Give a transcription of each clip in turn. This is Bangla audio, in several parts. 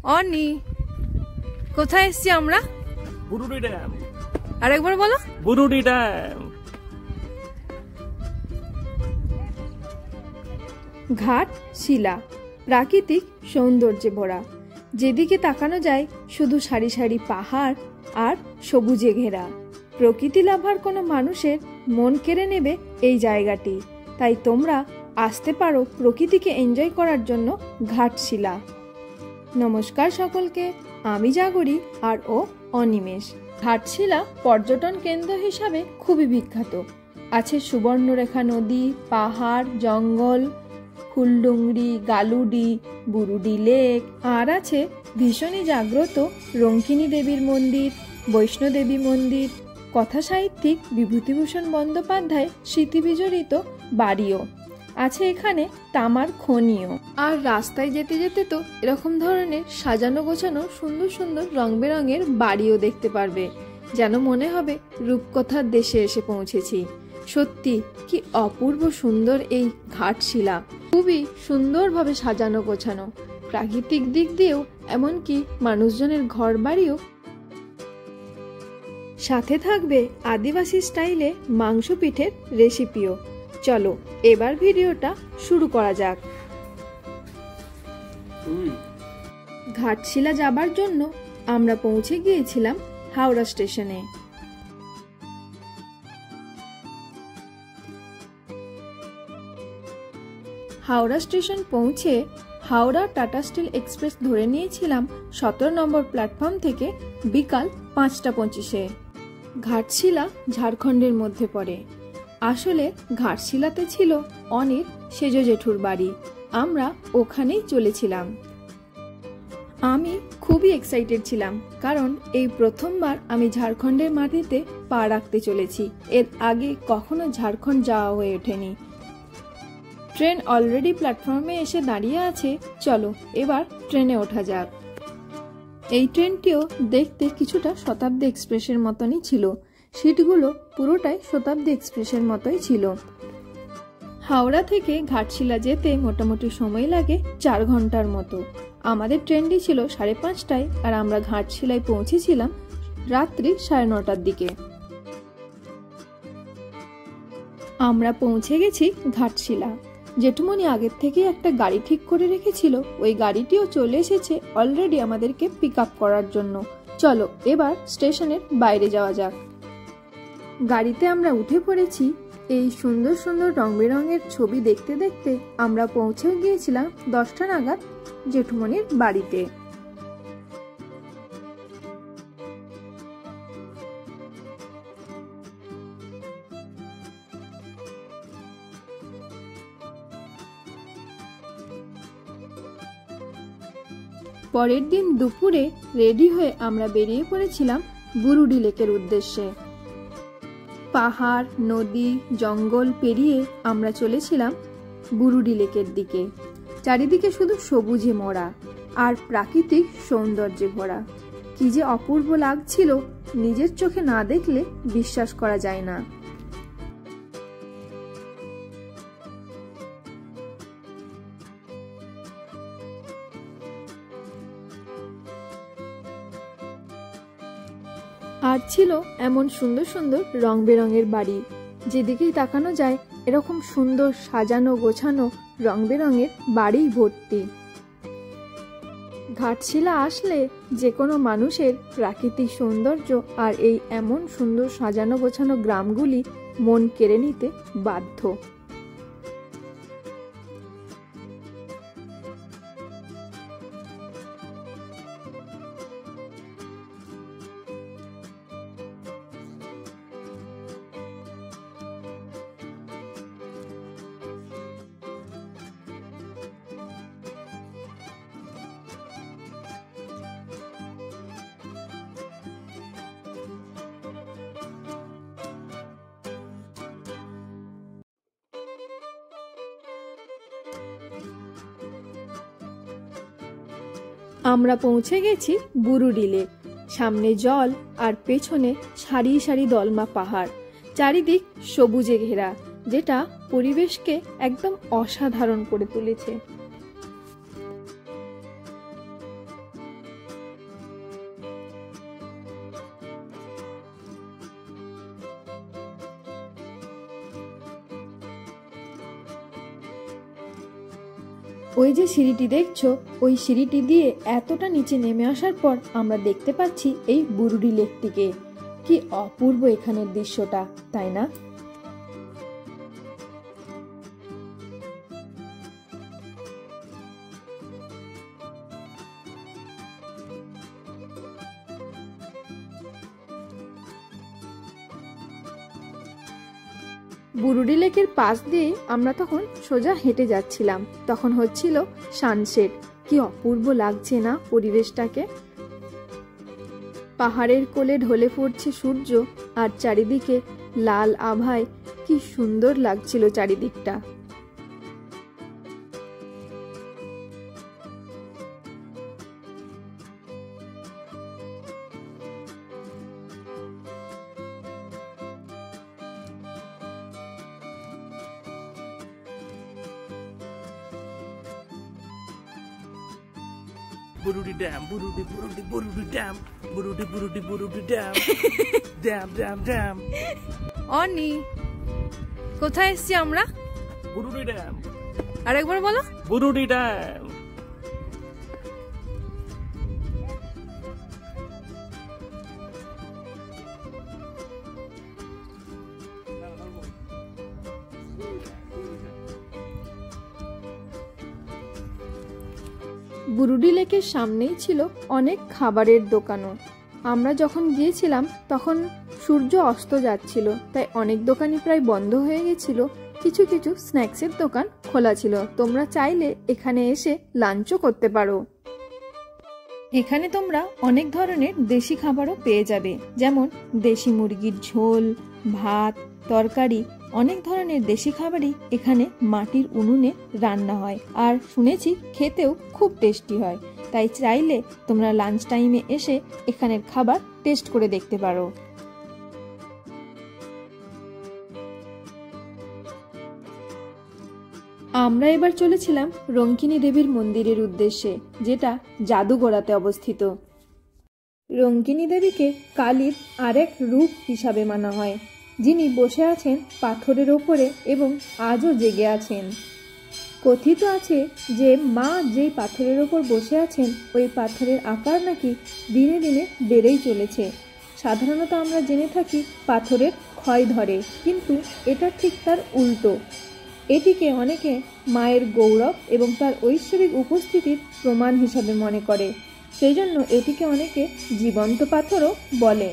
অনি, কোথায় এসছি আমরা? বুরুডি ড্যাম। আরেকবার বলো। বুরুডি ড্যাম। ঘাট শিলা, প্রাকৃতিক সৌন্দর্যে ভরা। যেদিকে তাকানো যায় শুধু সারি সারি পাহাড় আর সবুজে ঘেরা। প্রকৃতি লাভার কোনো মানুষের মন কেড়ে নেবে এই জায়গাটি। তাই তোমরা আসতে পারো প্রকৃতিকে এনজয় করার জন্য ঘাটশিলা। নমস্কার সকলকে, আমি জাগরি আর ও অনিমেষ। ঘাটশিলা পর্যটন কেন্দ্র হিসাবে খুবই বিখ্যাত। আছে সুবর্ণরেখা নদী, পাহাড়, জঙ্গল, ফুলডুংরি, গালুডি, বুরুডি লেক, আর আছে ভীষণই জাগ্রত রঙ্কিনী দেবীর মন্দির, বৈষ্ণোদেবী মন্দির, কথা সাহিত্যিক বিভূতিভূষণ বন্দ্যোপাধ্যায় স্মৃতিবিজড়িত বাড়িও আছে এখানে, তামার খনিও। আর রাস্তায় যেতে যেতে তো এরকম ধরনের সাজানো গোছানো সুন্দর সুন্দর রং বেরঙের বাড়িও দেখতে পারবে, যেন মনে হবে রূপকথার দেশে এসে পৌঁছেছি। সত্যি কি অপূর্ব সুন্দর এই ঘাটশিলা, খুবই সুন্দরভাবে সাজানো গোছানো। প্রাকৃতিক দিক দিয়েও এমনকি মানুষজনের ঘর বাড়িও। সাথে থাকবে আদিবাসী স্টাইলে মাংস পিঠের রেসিপিও। চলো এবার ভিডিওটা শুরু করা যাক। ঘাটশিলা যাবার জন্য আমরা পৌঁছে গিয়েছিলাম হাওড়া স্টেশনে। হাওড়া স্টেশন পৌঁছে হাওড়া টাটা স্টিল এক্সপ্রেস ধরে নিয়েছিলাম 17 নম্বর প্ল্যাটফর্ম থেকে বিকাল 5টা 25-এ। ঘাটশিলা ঝাড়খণ্ডের মধ্যে পড়ে। আসলে ঘাটশিলাতে ছিল অনির সেজ জেঠুর বাড়ি, আমরা ওখানেই চলেছিলাম। আমি খুবই এক্সাইটেড ছিলাম, কারণ এই প্রথমবার আমি ঝাড়খণ্ডের মাটিতে পা রাখতে চলেছি। এর আগে কখনো ঝাড়খণ্ড যাওয়া হয়ে ওঠেনি। ট্রেন অলরেডি প্ল্যাটফর্মে এসে দাঁড়িয়ে আছে, চলো এবার ট্রেনে ওঠা যাক। এই ট্রেনটিও দেখতে কিছুটা শতাব্দী এক্সপ্রেসের মতনই ছিল, সিটগুলো পুরোটাই শতাব্দী এক্সপ্রেসের মতোই ছিল। হাওড়া থেকে ঘাটশিলা যেতে মোটামুটি সময় লাগে 4 ঘন্টার মতো। আমাদের ট্রেনটি ছিল 5:30টায়, আর আমরা ঘাটশিলায় পৌঁছেছিলাম রাত্রি 9:30টার দিকে। আমরা পৌঁছে গেছি ঘাটশিলা। জেঠুমনি আগের থেকে একটা গাড়ি ঠিক করে রেখেছিল, ওই গাড়িটিও চলে এসেছে অলরেডি আমাদেরকে পিক আপ করার জন্য। চলো এবার স্টেশনের বাইরে যাওয়া যাক। গাড়িতে আমরা উঠে পড়েছি। এই সুন্দর সুন্দর রং বেরঙের ছবি দেখতে দেখতে আমরা পৌঁছে গিয়েছিলাম 10টা নাগাদ জেঠুমনির বাড়িতে। পরের দিন দুপুরে রেডি হয়ে আমরা বেরিয়ে পড়েছিলাম বুরুডি লেকের উদ্দেশ্যে। পাহাড়, নদী, জঙ্গল পেরিয়ে আমরা চলেছিলাম বুরুডি লেকের দিকে। চারিদিকে শুধু সবুজে মোড়া আর প্রাকৃতিক সৌন্দর্যে ভরা। কি যে অপূর্ব লাগছিল, নিজের চোখে না দেখলে বিশ্বাস করা যায় না। আর ছিল এমন সুন্দর সুন্দর রং বেরঙের বাড়ি, যেদিকেই তাকানো যায় এরকম সুন্দর সাজানো গোছানো রং বেরঙের বাড়ি ভর্তি। ঘাটশিলা আসলে যে কোনো মানুষের প্রাকৃতিক সৌন্দর্য আর এই এমন সুন্দর সাজানো গোছানো গ্রামগুলি মন কেড়ে নিতে বাধ্য। আমরা পৌঁছে গেছি বুরুডি লেক। সামনে জল আর পেছনে সারি সারি দলমা পাহাড়, চারিদিক সবুজে ঘেরা, যেটা পরিবেশকে একদম অসাধারণ করে তুলেছে। ওই যে সিঁড়িটি দেখছো, ওই সিঁড়িটি দিয়ে এতটা নিচে নেমে আসার পর আমরা দেখতে পাচ্ছি এই বুরুডি লেকটিকে। কি অপূর্ব এখানের দৃশ্যটা, তাই না? বুরুডি লেকের পাশ দিয়ে আমরা তখন সোজা হেঁটে যাচ্ছিলাম। তখন হচ্ছিল সানসেট। কি অপূর্ব লাগছে না পরিবেশটাকে। পাহাড়ের কোলে ঢলে পড়ছে সূর্য, আর চারিদিকে লাল আভায় কি সুন্দর লাগছিল চারিদিকটা। Burudi Dam, Burudi Dam, Burudi Dam, Dam. অনি, কোথায় এসছি আমরা? Burudi Dam, আরেকবার বলো। Burudi Dam. বুরুডি লেকের সামনেই ছিল অনেক খাবারের দোকানও। আমরা যখন গিয়েছিলাম তখন সূর্য অস্ত যাচ্ছিল, তাই অনেক দোকানই প্রায় বন্ধ হয়ে গেছিল। কিছু কিছু স্ন্যাক্সের দোকান খোলা ছিল। তোমরা চাইলে এখানে এসে লাঞ্চও করতে পারো। এখানে তোমরা অনেক ধরনের দেশি খাবারও পেয়ে যাবে, যেমন দেশি মুরগির ঝোল, ভাত, তরকারি। অনেক ধরনের দেশি খাবারই এখানে মাটির উনুনে রান্না হয়, আর শুনেছি খেতেও খুব টেস্টি হয়। তাই চাইলে তোমরা লাঞ্চ টাইমে এসে এখানের খাবার টেস্ট করে দেখতে পারো। আমরা এবার চলেছিলাম রঙ্কিনী দেবীর মন্দিরের উদ্দেশ্যে, যেটা জাদুগড়াতে অবস্থিত। রঙ্কিনী দেবীকে কালীর আরেক রূপ হিসাবে মানা হয়, যিনি বসে আছেন পাথরের ওপরে এবং আজও জেগে আছেন। কথিত আছে যে মা যেই পাথরের ওপর বসে আছেন, ওই পাথরের আকার নাকি দিনে দিনে বেড়েই চলেছে। সাধারণত আমরা জেনে থাকি পাথরের ক্ষয় ধরে, কিন্তু এটা ঠিক তার উল্টো। এটিকে অনেকে মায়ের গৌরব এবং তার ঐশ্বরিক উপস্থিতির প্রমাণ হিসাবে মনে করে, সেই জন্য এটিকে অনেকে জীবন্ত পাথরও বলে।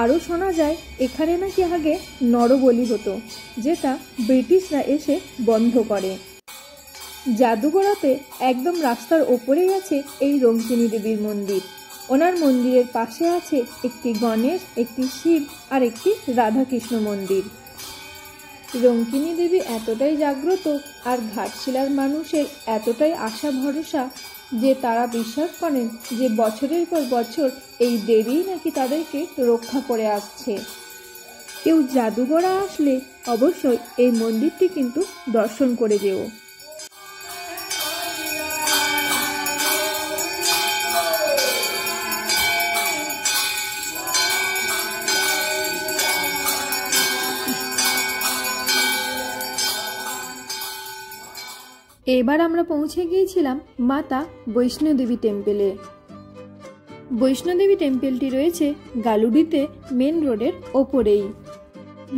আরও শোনা যায় এখানে নাকি আগে নরবলি হতো, যেটা ব্রিটিশরা এসে বন্ধ করে। জাদুগড়াতে একদম রাস্তার ওপরেই আছে এই রঙ্কিনী দেবীর মন্দির। ওনার মন্দিরের পাশে আছে একটি গণেশ, একটি শিব আর একটি রাধাকৃষ্ণ মন্দির। রঙ্কিনী দেবী এতটাই জাগ্রত আর ঘাটশিলার মানুষের এতটাই আশা ভরসা যে তারা বিশ্বাস করেন যে বছরের পর বছর এই দেবীই নাকি তাদেরকে রক্ষা করে আসছে। কেউ জাদুগড়া আসলে অবশ্যই এই মন্দিরটি কিন্তু দর্শন করে যেও। এবার আমরা পৌঁছে গিয়েছিলাম মাতা বৈষ্ণোদেবী টেম্পেলে। বৈষ্ণোদেবী টেম্পেলটি রয়েছে গালুডিতে মেন রোডের ওপরেই।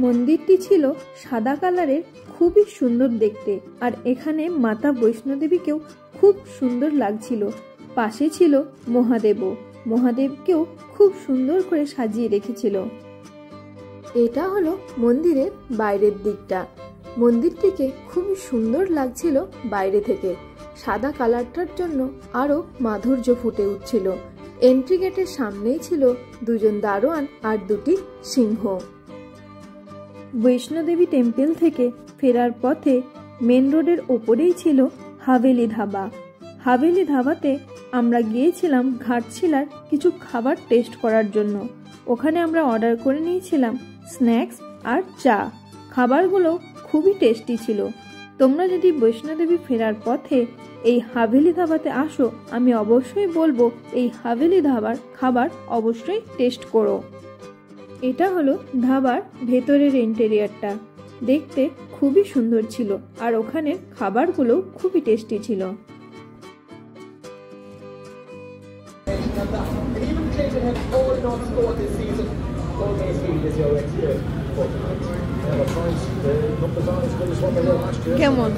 মন্দিরটি ছিল সাদা কালারের, খুবই সুন্দর দেখতে, আর এখানে মাতা বৈষ্ণোদেবীকেও খুব সুন্দর লাগছিল। পাশে ছিল মহাদেবও। মহাদেবকেও খুব সুন্দর করে সাজিয়ে রেখেছিল। এটা হলো মন্দিরের বাইরের দিকটা। মন্দিরটিকে খুবই সুন্দর লাগছিল বাইরে থেকে। সাদা কালারটার জন্য আরো মাধুর্য ফুটে উঠছিল। এন্ট্রি গেটের সামনেই ছিল দুজন দারোয়ান আর দুটি সিংহ। বৈষ্ণোদেবী টেম্পল থেকে ফেরার পথে মেন রোডের ওপরেই ছিল হাভেলি ধাবা। হাভেলি ধাবাতে আমরা গিয়েছিলাম ঘাটশিলার কিছু খাবার টেস্ট করার জন্য। ওখানে আমরা অর্ডার করে নিয়েছিলাম স্ন্যাক্স আর চা। খাবারগুলো খুবই টেস্টি ছিল। তোমরা যদি বৈষ্ণোদেবী ফেরার পথে এই হাভেলি ধাবাতে আসো, আমি অবশ্যই বলবো এই হাভেলি ধাবার খাবার অবশ্যই টেস্ট করো। এটা হলো ধাবার ভেতরের ইন্টেরিয়ারটা। দেখতে খুবই সুন্দর ছিল আর ওখানের খাবারগুলো খুবই টেস্টি ছিল। কেমন?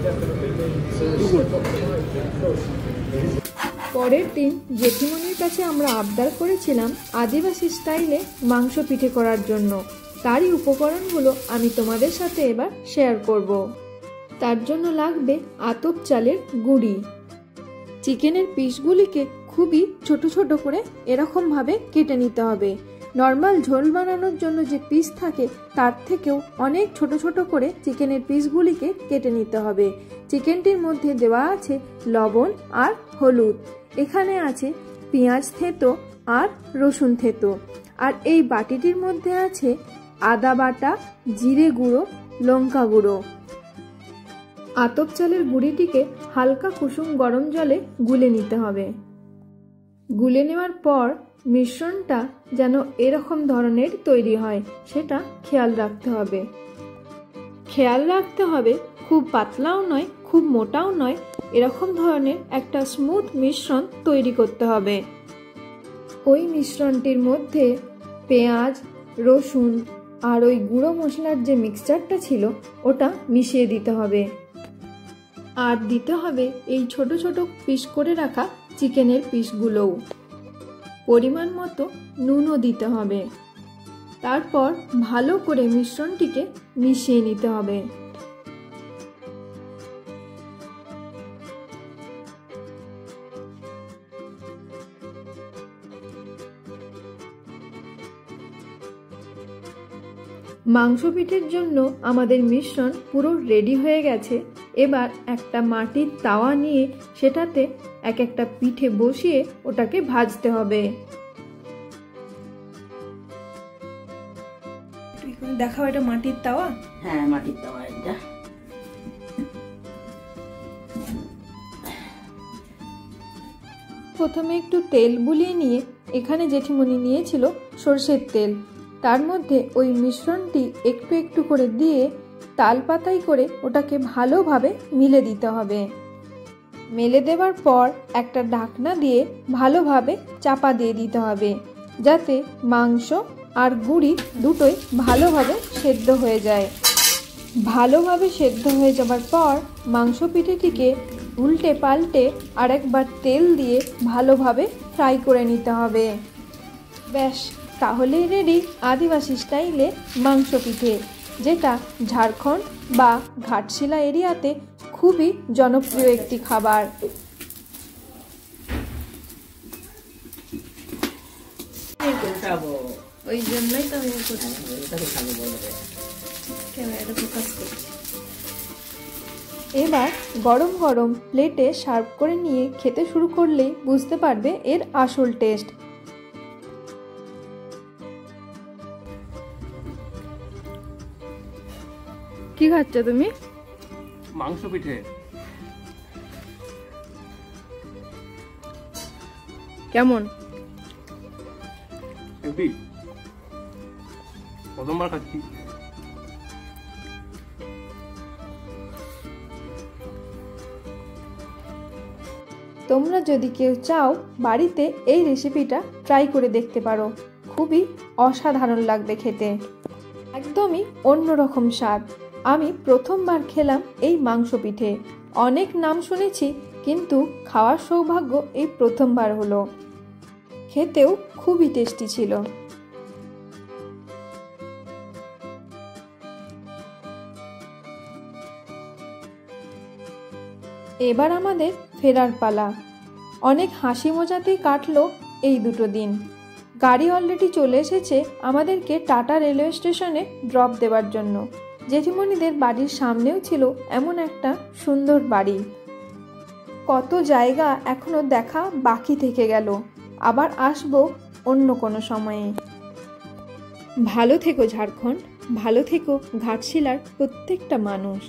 পরের দিন জেঠিমনির কাছে আমরা আবদার করেছিলাম আদিবাসী স্টাইলে মাংস পিঠে করার জন্য। তারই উপকরণগুলো আমি তোমাদের সাথে এবার শেয়ার করব। তার জন্য লাগবে আতপ চালের গুঁড়ি। চিকেনের পিসগুলিকে খুবই ছোট ছোট করে এরকমভাবে কেটে নিতে হবে। নর্মাল ঝোল বানানোর জন্য যে পিস থাকে তার থেকেও অনেক ছোট ছোট করে চিকেনের পিসগুলিকে কেটে নিতে হবে। চিকেনটির মধ্যে দেওয়া আছে লবণ আর হলুদ, এখানে আছে পেঁয়াজ থেঁতো আর রসুন থেঁতো, আর এই বাটিটির মধ্যে আছে আদা বাটা, জিরে গুঁড়ো, লঙ্কা গুঁড়ো। আতপ চালের গুঁড়িটিকে হালকা কুসুম গরম জলে গুলে নিতে হবে। গুলে নেওয়ার পর মিশ্রণটা যেন এরকম ধরনের তৈরি হয় সেটা খেয়াল রাখতে হবে। খেয়াল রাখতে হবে খুব পাতলাও নয় খুব মোটাও নয়, এরকম ধরনের একটা স্মুথ মিশ্রণ তৈরি করতে হবে। ওই মিশ্রণটির মধ্যে পেঁয়াজ, রসুন আর ওই গুঁড়ো মশলার যে মিক্সচারটা ছিল ওটা মিশিয়ে দিতে হবে। আর দিতে হবে এই ছোট ছোট পিস করে রাখা চিকেনের পিসগুলোও। পরিমাণ মতো নুনও দিতে হবে। তারপর ভালো করে মিশ্রণটিকে মিশিয়ে নিতে হবে। মাংস পিঠের জন্য আমাদের মিশ্রণ পুরো রেডি হয়ে গেছে। এবার একটা মাটির তাওয়া নিয়ে সেটাতে এক একটা পিঠে বসিয়ে ওটাকে ভাজতে হবে। দেখাও, এটা মাটির তাওয়া? হ্যাঁ, মাটির তাওয়া এটা। প্রথমে একটু তেল বুলিয়ে নিয়ে এখানে জেঠিমণি নিয়েছিল সরষের তেল, তার মধ্যে ওই মিশ্রণটি একটু একটু করে দিয়ে তাল পাতাই করে ওটাকে ভালোভাবে মিলে দিতে হবে। মেলে দেওয়ার পর একটা ঢাকনা দিয়ে ভালোভাবে চাপা দিয়ে দিতে হবে যাতে মাংস আর গুঁড়ি দুটোই ভালোভাবে সেদ্ধ হয়ে যায়। ভালোভাবে সেদ্ধ হয়ে যাবার পর মাংস পিঠেটিকে উল্টে পাল্টে আরেকবার তেল দিয়ে ভালোভাবে ফ্রাই করে নিতে হবে। ব্যাস, তাহলেই রেডি আদিবাসী স্টাইলে মাংস পিঠে, যেটা ঝাড়খণ্ড বা ঘাটশিলা এরিয়াতে খুবই জনপ্রিয় একটি খাবার। ওই জন্যই তো আমি ক্যামেরাটা ফোকাস করছি। এবার গরম গরম প্লেটে সার্ভ করে নিয়ে খেতে শুরু করলেই বুঝতে পারবে এর আসল টেস্ট। কি খাচ্ছ তুমি? মাংস পিঠে। কেমন? প্রথমবার খাচ্ছি। তোমরা যদি কেউ চাও বাড়িতে এই রেসিপিটা ট্রাই করে দেখতে পারো, খুবই অসাধারণ লাগবে খেতে, একদমই অন্যরকম স্বাদ। আমি প্রথমবার খেলাম এই মাংস পিঠে, অনেক নাম শুনেছি কিন্তু খাওয়ার সৌভাগ্য এই প্রথমবার হলো। খেতেও খুবই টেস্টি ছিল। এবার আমাদের ফেরার পালা। অনেক হাসি মজাতেই কাটলো এই দুটো দিন। গাড়ি অলরেডি চলে এসেছে আমাদেরকে টাটা রেলওয়ে স্টেশনে ড্রপ দেওয়ার জন্য। জেঠিমণিদের বাড়ির সামনেও ছিল এমন একটা সুন্দর বাড়ি। কত জায়গা এখনো দেখা বাকি থেকে গেল, আবার আসবো অন্য কোনো সময়ে। ভালো থেকো ঝাড়খণ্ড, ভালো থেকো ঘাটশিলার প্রত্যেকটা মানুষ।